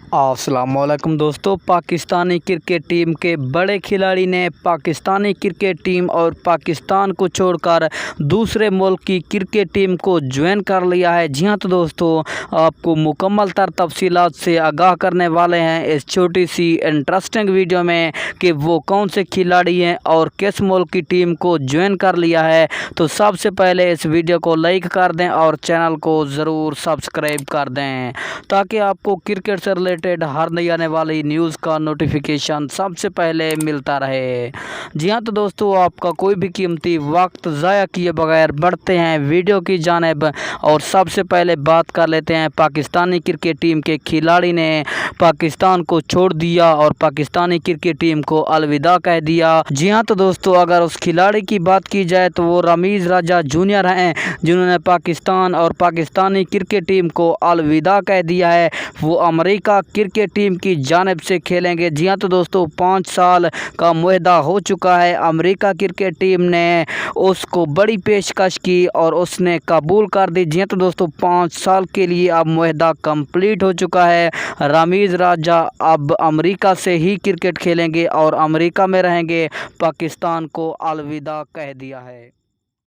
अस्सलाम वालेकुम दोस्तों। पाकिस्तानी क्रिकेट टीम के बड़े खिलाड़ी ने पाकिस्तानी क्रिकेट टीम और पाकिस्तान को छोड़कर दूसरे मुल्क की क्रिकेट टीम को ज्वाइन कर लिया है। जी हाँ तो दोस्तों, आपको मुकम्मल तर तफसीलात से आगाह करने वाले हैं इस छोटी सी इंटरेस्टिंग वीडियो में कि वो कौन से खिलाड़ी हैं और किस मुल्क की टीम को ज्वाइन कर लिया है। तो सबसे पहले इस वीडियो को लाइक कर दें और चैनल को ज़रूर सब्सक्राइब कर दें ताकि आपको क्रिकेट से रिलेटेड हर नई आने वाली न्यूज़ का नोटिफिकेशन सबसे पहले मिलता रहे। जी हाँ तो दोस्तों, आपका कोई भी कीमती वक्त ज़ाया किए बगैर बढ़ते हैं वीडियो की जानिब और सबसे पहले बात कर लेते हैं पाकिस्तानी क्रिकेट टीम के खिलाड़ी ने पाकिस्तान को छोड़ दिया और पाकिस्तानी क्रिकेट टीम को अलविदा कह दिया। जी हाँ तो दोस्तों, अगर उस खिलाड़ी की बात की जाए तो वो रमीज़ राजा जूनियर हैं जिन्होंने पाकिस्तान और पाकिस्तानी क्रिकेट टीम को अलविदा कह दिया है। वो अमेरिका क्रिकेट टीम की जानिब से खेलेंगे। जी हाँ तो दोस्तों, 5 साल का मुआहदा हो चुका है। अमेरिका क्रिकेट टीम ने उसको बड़ी पेशकश की और उसने कबूल कर दी। जी हाँ तो दोस्तों, 5 साल के लिए अब मुआहदा कंप्लीट हो चुका है। रमीज़ राजा अब अमेरिका से ही क्रिकेट खेलेंगे और अमेरिका में रहेंगे। पाकिस्तान को अलविदा कह दिया है।